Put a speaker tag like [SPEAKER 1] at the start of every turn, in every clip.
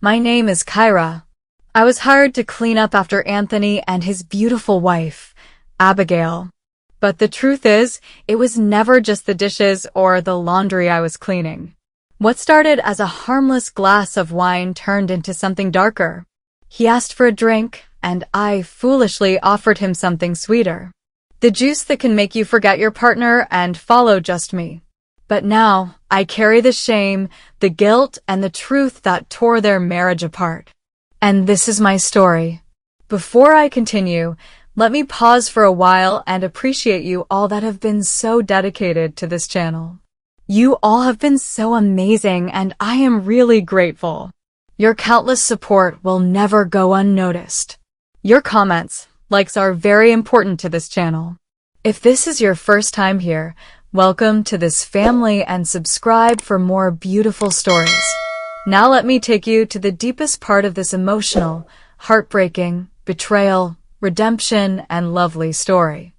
[SPEAKER 1] My name is Kyra. I was hired to clean up after Anthony and his beautiful wife, Abigail. But the truth is, it was never just the dishes or the laundry I was cleaning. What started as a harmless glass of wine turned into something darker. He asked for a drink, and I foolishly offered him something sweeter. The juice that can make you forget your partner and follow just me. But now, I carry the shame, the guilt, and the truth that tore their marriage apart. And this is my story. Before I continue, let me pause for a while and appreciate you all that have been so dedicated to this channel. You all have been so amazing, and I am really grateful. Your countless support will never go unnoticed. Your comments, likes are very important to this channel. If this is your first time here, welcome to this family and subscribe for more beautiful stories. Now let me take you to the deepest part of this emotional, heartbreaking, betrayal, redemption, and lovely story.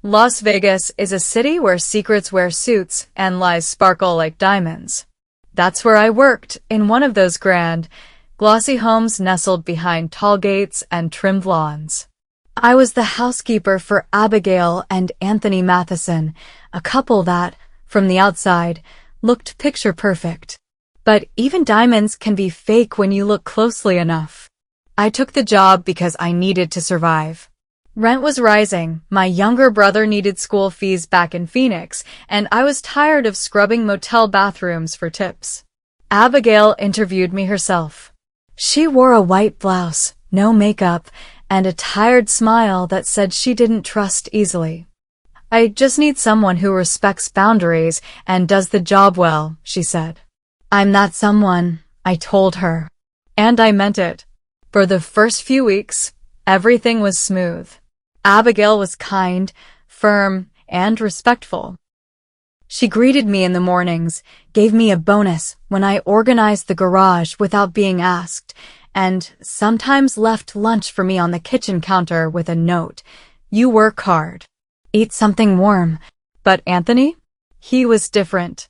[SPEAKER 1] Las Vegas is a city where secrets wear suits and lies sparkle like diamonds. That's where I worked, in one of those grand, glossy homes nestled behind tall gates and trimmed lawns. I was the housekeeper for Abigail and Anthony Matheson, a couple that, from the outside, looked picture perfect. But even diamonds can be fake when you look closely enough. I took the job because I needed to survive. Rent was rising, my younger brother needed school fees back in Phoenix, and I was tired of scrubbing motel bathrooms for tips. Abigail interviewed me herself. She wore a white blouse, no makeup, and a tired smile that said she didn't trust easily. I just need someone who respects boundaries and does the job well, she said. I'm that someone, I told her. And I meant it. For the first few weeks, everything was smooth. Abigail was kind, firm, and respectful. She greeted me in the mornings, gave me a bonus when I organized the garage without being asked, and sometimes left lunch for me on the kitchen counter with a note. You work hard. Eat something warm. But Anthony? He was different.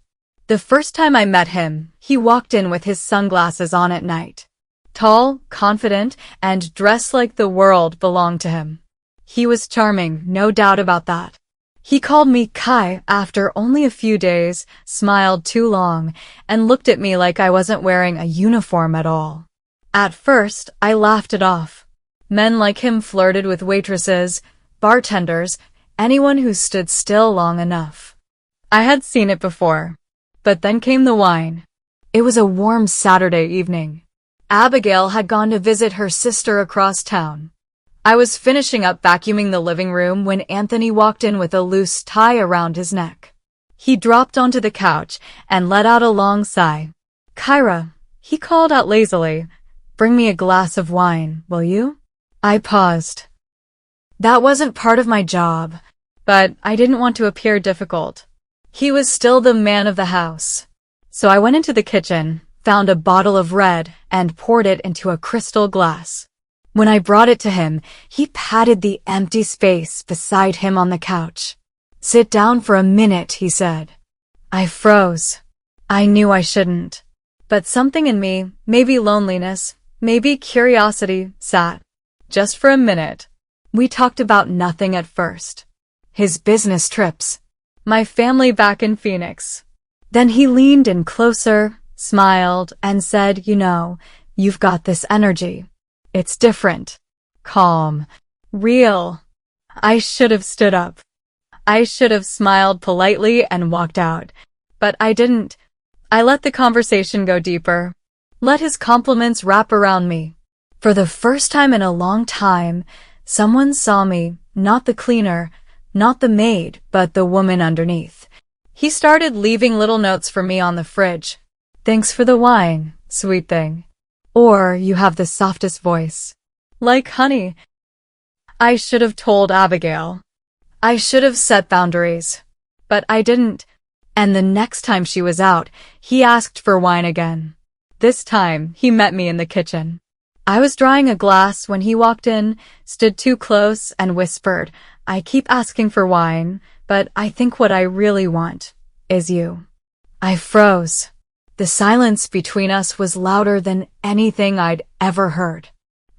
[SPEAKER 1] The first time I met him, he walked in with his sunglasses on at night. Tall, confident, and dressed like the world belonged to him. He was charming, no doubt about that. He called me Kai after only a few days, smiled too long, and looked at me like I wasn't wearing a uniform at all. At first, I laughed it off. Men like him flirted with waitresses, bartenders, anyone who stood still long enough. I had seen it before. But then came the wine. It was a warm Saturday evening. Abigail had gone to visit her sister across town. I was finishing up vacuuming the living room when Anthony walked in with a loose tie around his neck. He dropped onto the couch and let out a long sigh. Kyra, he called out lazily, bring me a glass of wine, will you? I paused. That wasn't part of my job, but I didn't want to appear difficult. He was still the man of the house. So I went into the kitchen, found a bottle of red, and poured it into a crystal glass. When I brought it to him, he patted the empty space beside him on the couch. Sit down for a minute, he said. I froze. I knew I shouldn't. But something in me, maybe loneliness, maybe curiosity, sat. Just for a minute. We talked about nothing at first. His business trips. My family back in Phoenix. Then he leaned in closer, smiled, and said, you know, you've got this energy. It's different. Calm. Real. I should have stood up. I should have smiled politely and walked out. But I didn't. I let the conversation go deeper. Let his compliments wrap around me. For the first time in a long time, someone saw me, not the cleaner, not the maid, but the woman underneath. He started leaving little notes for me on the fridge. Thanks for the wine, sweet thing. Or you have the softest voice. Like honey. I should have told Abigail. I should have set boundaries. But I didn't. And the next time she was out, he asked for wine again. This time, he met me in the kitchen. I was drying a glass when he walked in, stood too close, and whispered, I keep asking for wine, but I think what I really want is you. I froze. The silence between us was louder than anything I'd ever heard.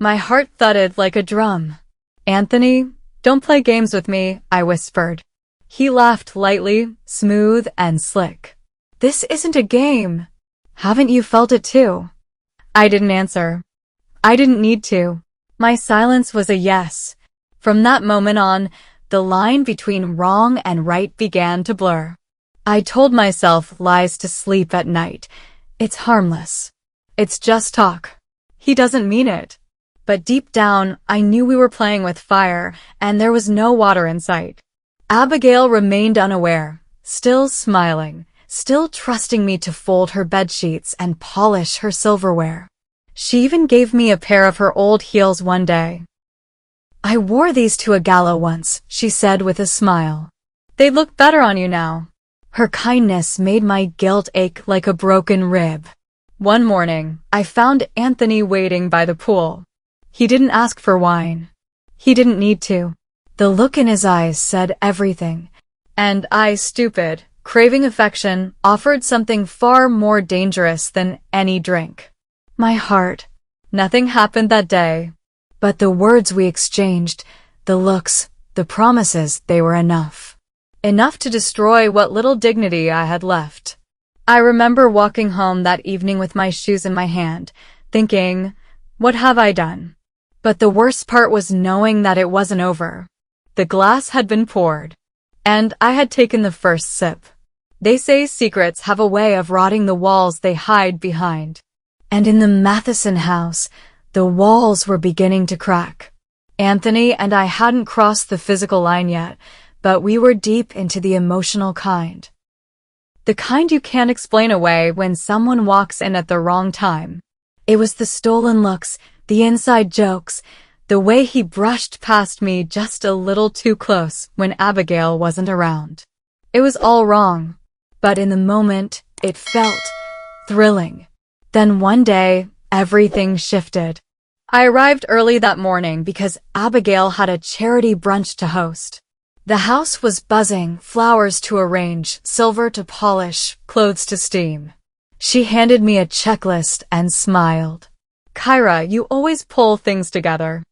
[SPEAKER 1] My heart thudded like a drum. "Anthony, don't play games with me," I whispered. He laughed lightly, smooth and slick. "This isn't a game. Haven't you felt it too?" I didn't answer. I didn't need to. My silence was a yes. From that moment on, the line between wrong and right began to blur. I told myself lies to sleep at night. It's harmless. It's just talk. He doesn't mean it. But deep down, I knew we were playing with fire, and there was no water in sight. Abigail remained unaware, still smiling, still trusting me to fold her bedsheets and polish her silverware. She even gave me a pair of her old heels one day. "I wore these to a gala once," she said with a smile. "They look better on you now." Her kindness made my guilt ache like a broken rib. One morning, I found Anthony waiting by the pool. He didn't ask for wine. He didn't need to. The look in his eyes said everything. And I, stupid, craving affection, offered something far more dangerous than any drink. My heart. Nothing happened that day. But the words we exchanged, the looks, the promises, they were enough. Enough to destroy what little dignity I had left. I remember walking home that evening with my shoes in my hand, thinking, what have I done? But the worst part was knowing that it wasn't over. The glass had been poured, and I had taken the first sip. They say secrets have a way of rotting the walls they hide behind. And in the Matheson house, the walls were beginning to crack. Anthony and I hadn't crossed the physical line yet, but we were deep into the emotional kind. The kind you can't explain away when someone walks in at the wrong time. It was the stolen looks, the inside jokes, the way he brushed past me just a little too close when Abigail wasn't around. It was all wrong, but in the moment, it felt thrilling. Then one day, everything shifted. I arrived early that morning because Abigail had a charity brunch to host. The house was buzzing, flowers to arrange, silver to polish, clothes to steam. She handed me a checklist and smiled. "Kyra, you always pull things together.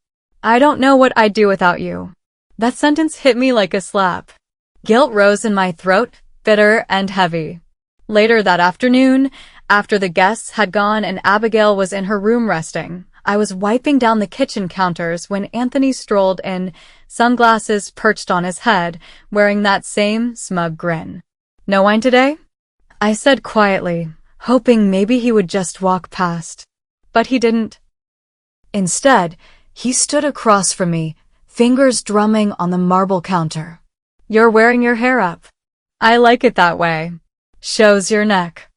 [SPEAKER 1] I don't know what I'd do without you." That sentence hit me like a slap. Guilt rose in my throat, bitter and heavy. Later that afternoon, after the guests had gone and Abigail was in her room resting, I was wiping down the kitchen counters when Anthony strolled in, sunglasses perched on his head, wearing that same smug grin. "No wine today?" I said quietly, hoping maybe he would just walk past. But he didn't. Instead, he stood across from me, fingers drumming on the marble counter. "You're wearing your hair up. I like it that way. Shows your neck."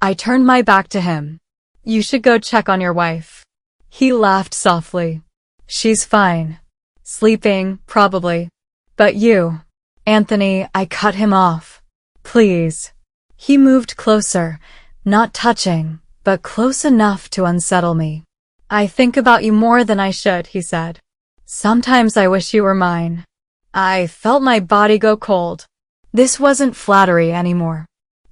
[SPEAKER 1] I turned my back to him. "You should go check on your wife." He laughed softly. "She's fine. Sleeping, probably. But you." "Anthony," I cut him off. "Please." He moved closer, not touching, but close enough to unsettle me. "I think about you more than I should," he said. "Sometimes I wish you were mine." I felt my body go cold. This wasn't flattery anymore.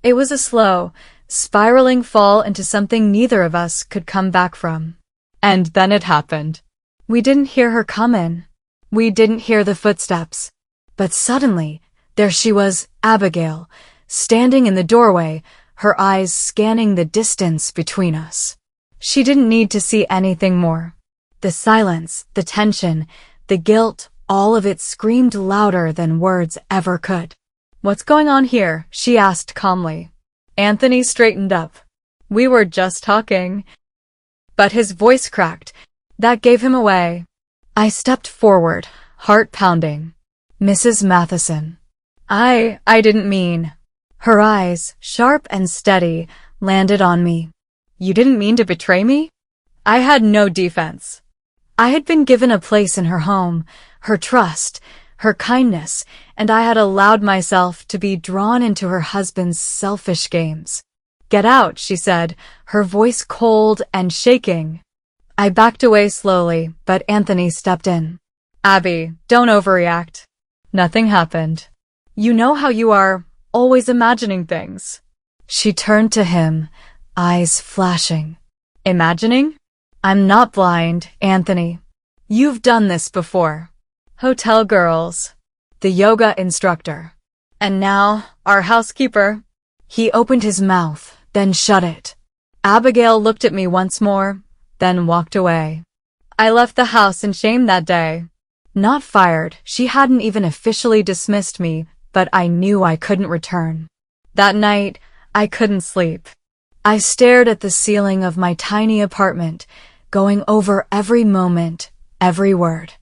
[SPEAKER 1] It was a slow, spiraling fall into something neither of us could come back from. And then it happened. We didn't hear her come in. We didn't hear the footsteps. But suddenly, there she was, Abigail, standing in the doorway, her eyes scanning the distance between us. She didn't need to see anything more. The silence, the tension, the guilt, all of it screamed louder than words ever could. "What's going on here?" she asked calmly. Anthony straightened up. "We were just talking." But his voice cracked. That gave him away. I stepped forward, heart pounding. "Mrs. Matheson." I didn't mean." Her eyes, sharp and steady, landed on me. "You didn't mean to betray me?" I had no defense. I had been given a place in her home, her trust, her kindness, and I had allowed myself to be drawn into her husband's selfish games. "Get out," she said, her voice cold and shaking. I backed away slowly, but Anthony stepped in. "Abby, don't overreact. Nothing happened. You know how you are, always imagining things." She turned to him, eyes flashing. Imagining? I'm not blind, Anthony. You've done this before. Hotel girls, the yoga instructor, and now our housekeeper. He opened his mouth, then shut it. Abigail looked at me once more, then walked away. I left the house in shame that day. Not fired, she hadn't even officially dismissed me, but I knew I couldn't return. That night, I couldn't sleep. I stared at the ceiling of my tiny apartment, going over every moment, every word.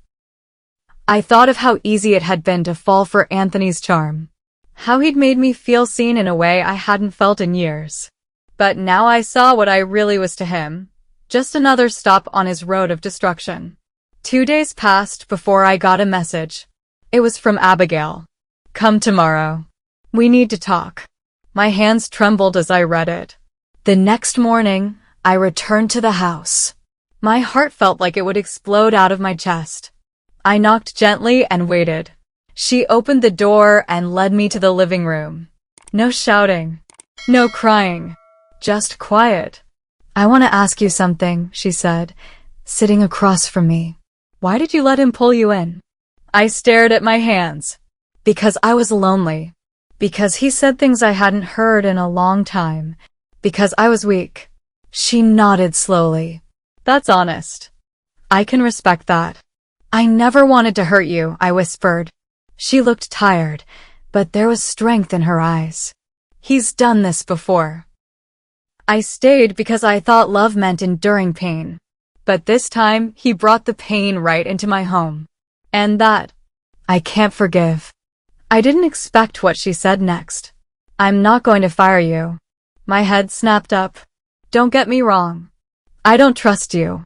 [SPEAKER 1] I thought of how easy it had been to fall for Anthony's charm. How he'd made me feel seen in a way I hadn't felt in years. But now I saw what I really was to him. Just another stop on his road of destruction. 2 days passed before I got a message. It was from Abigail. Come tomorrow. We need to talk. My hands trembled as I read it. The next morning, I returned to the house. My heart felt like it would explode out of my chest. I knocked gently and waited. She opened the door and led me to the living room. No shouting. No crying. Just quiet. I want to ask you something, she said, sitting across from me. Why did you let him pull you in? I stared at my hands. Because I was lonely. Because he said things I hadn't heard in a long time. Because I was weak. She nodded slowly. That's honest. I can respect that. I never wanted to hurt you, I whispered. She looked tired, but there was strength in her eyes. He's done this before. I stayed because I thought love meant enduring pain. But this time, he brought the pain right into my home. And that, I can't forgive. I didn't expect what she said next. I'm not going to fire you. My head snapped up. Don't get me wrong. I don't trust you.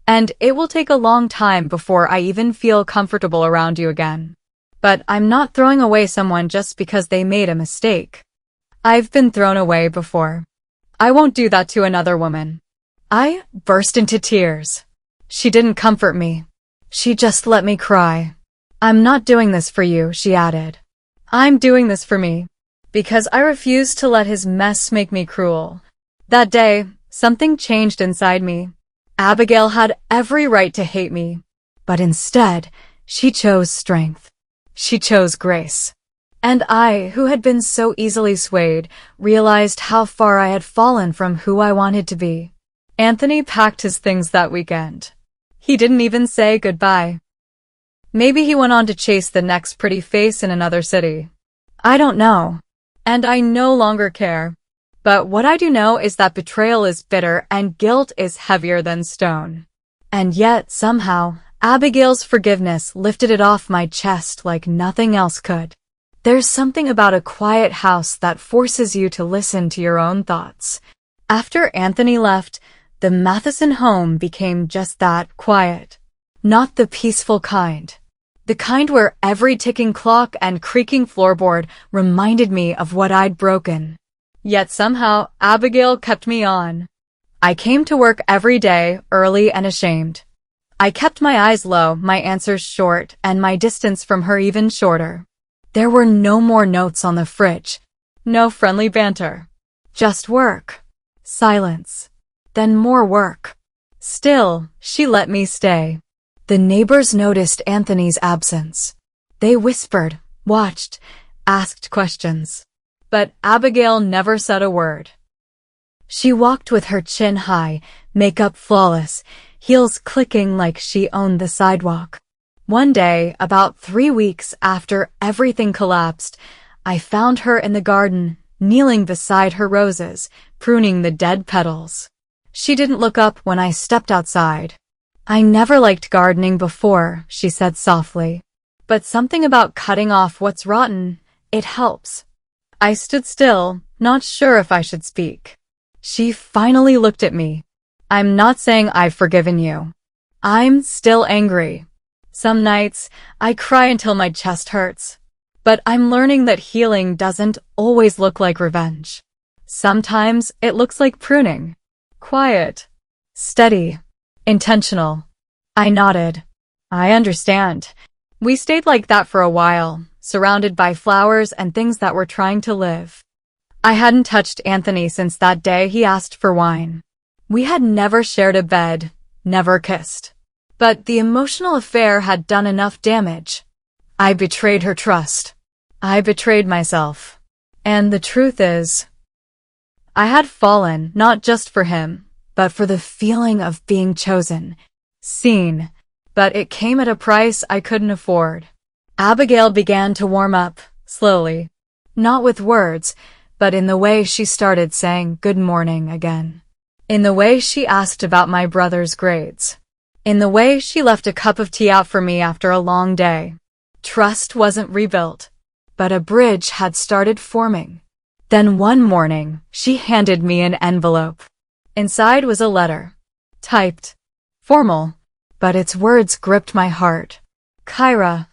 [SPEAKER 1] And it will take a long time before I even feel comfortable around you again. But I'm not throwing away someone just because they made a mistake. I've been thrown away before. I won't do that to another woman. I burst into tears. She didn't comfort me. She just let me cry. I'm not doing this for you, she added. I'm doing this for me. Because I refused to let his mess make me cruel. That day, something changed inside me. Abigail had every right to hate me. But instead, she chose strength. She chose grace. And I, who had been so easily swayed, realized how far I had fallen from who I wanted to be. Anthony packed his things that weekend. He didn't even say goodbye. Maybe he went on to chase the next pretty face in another city. I don't know. And I no longer care. But what I do know is that betrayal is bitter and guilt is heavier than stone. And yet, somehow, Abigail's forgiveness lifted it off my chest like nothing else could. There's something about a quiet house that forces you to listen to your own thoughts. After Anthony left, the Matheson home became just that, quiet. Not the peaceful kind. The kind where every ticking clock and creaking floorboard reminded me of what I'd broken. Yet somehow, Abigail kept me on. I came to work every day, early and ashamed. I kept my eyes low, my answers short, and my distance from her even shorter. There were no more notes on the fridge. No friendly banter. Just work. Silence. Then more work. Still, she let me stay. The neighbors noticed Anthony's absence. They whispered, watched, asked questions. But Abigail never said a word. She walked with her chin high, makeup flawless, heels clicking like she owned the sidewalk. One day, about 3 weeks after everything collapsed, I found her in the garden, kneeling beside her roses, pruning the dead petals. She didn't look up when I stepped outside. I never liked gardening before, she said softly. But something about cutting off what's rotten, it helps. I stood still, not sure if I should speak. She finally looked at me. I'm not saying I've forgiven you. I'm still angry. Some nights, I cry until my chest hurts. But I'm learning that healing doesn't always look like revenge. Sometimes it looks like pruning. Quiet. Steady. Intentional. I nodded. I understand. We stayed like that for a while, surrounded by flowers and things that were trying to live. I hadn't touched Anthony since that day he asked for wine. We had never shared a bed, never kissed. But the emotional affair had done enough damage. I betrayed her trust. I betrayed myself. And the truth is, I had fallen not just for him, but for the feeling of being chosen, seen, but it came at a price I couldn't afford. Abigail began to warm up, slowly. Not with words, but in the way she started saying good morning again. In the way she asked about my brother's grades. In the way she left a cup of tea out for me after a long day. Trust wasn't rebuilt, but a bridge had started forming. Then one morning, she handed me an envelope. Inside was a letter. Typed. Formal. But its words gripped my heart. Kyra,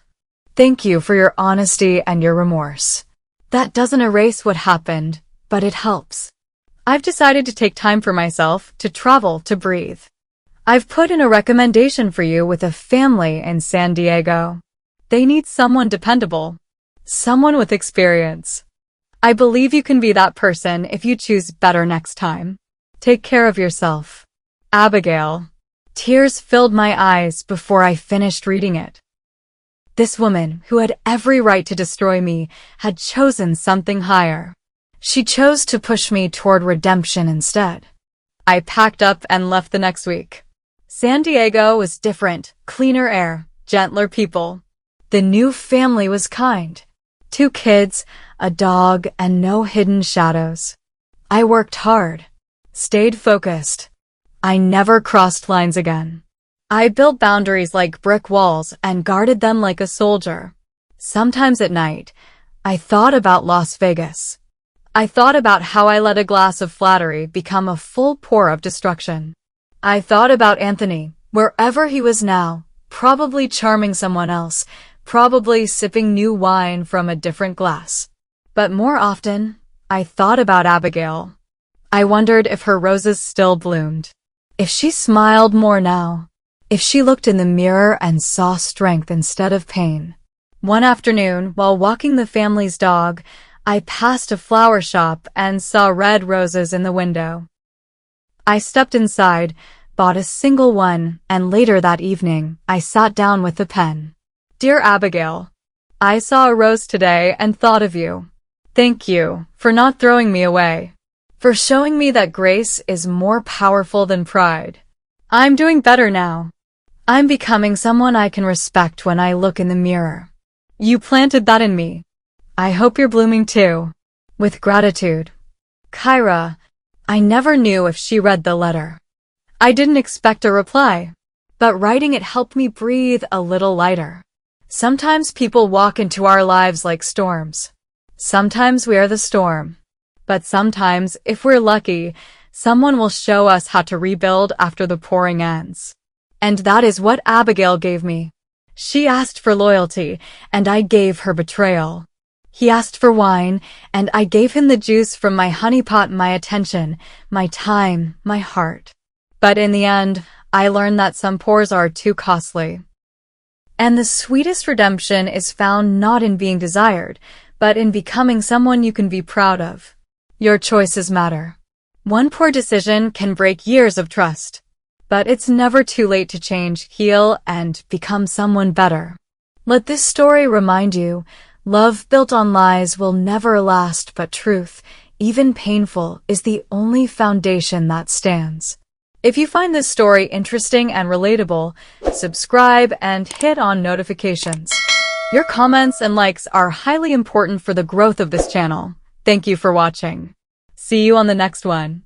[SPEAKER 1] thank you for your honesty and your remorse. That doesn't erase what happened, but it helps. I've decided to take time for myself, to travel, to breathe. I've put in a recommendation for you with a family in San Diego. They need someone dependable. Someone with experience. I believe you can be that person if you choose better next time. Take care of yourself. Abigail. Tears filled my eyes before I finished reading it. This woman, who had every right to destroy me, had chosen something higher. She chose to push me toward redemption instead. I packed up and left the next week. San Diego was different, cleaner air, gentler people. The new family was kind. 2 kids, a dog, and no hidden shadows. I worked hard, stayed focused. I never crossed lines again. I built boundaries like brick walls and guarded them like a soldier. Sometimes at night, I thought about Las Vegas. I thought about how I let a glass of flattery become a full pour of destruction. I thought about Anthony, wherever he was now, probably charming someone else, probably sipping new wine from a different glass. But more often, I thought about Abigail. I wondered if her roses still bloomed. If she smiled more now. If she looked in the mirror and saw strength instead of pain. One afternoon, while walking the family's dog, I passed a flower shop and saw red roses in the window. I stepped inside, bought a single one, and later that evening, I sat down with a pen. Dear Abigail, I saw a rose today and thought of you. Thank you for not throwing me away. For showing me that grace is more powerful than pride. I'm doing better now. I'm becoming someone I can respect when I look in the mirror. You planted that in me. I hope you're blooming too. With gratitude. Kyra. I never knew if she read the letter. I didn't expect a reply, but writing it helped me breathe a little lighter. Sometimes people walk into our lives like storms. Sometimes we are the storm. But sometimes, if we're lucky, someone will show us how to rebuild after the pouring ends. And that is what Abigail gave me. She asked for loyalty, and I gave her betrayal. He asked for wine, and I gave him the juice from my honeypot, my attention, my time, my heart. But in the end, I learned that some pours are too costly. And the sweetest redemption is found not in being desired, but in becoming someone you can be proud of. Your choices matter. One poor decision can break years of trust. But it's never too late to change, heal, and become someone better. Let this story remind you, love built on lies will never last, but truth, even painful, is the only foundation that stands. If you find this story interesting and relatable, subscribe and hit on notifications. Your comments and likes are highly important for the growth of this channel. Thank you for watching. See you on the next one.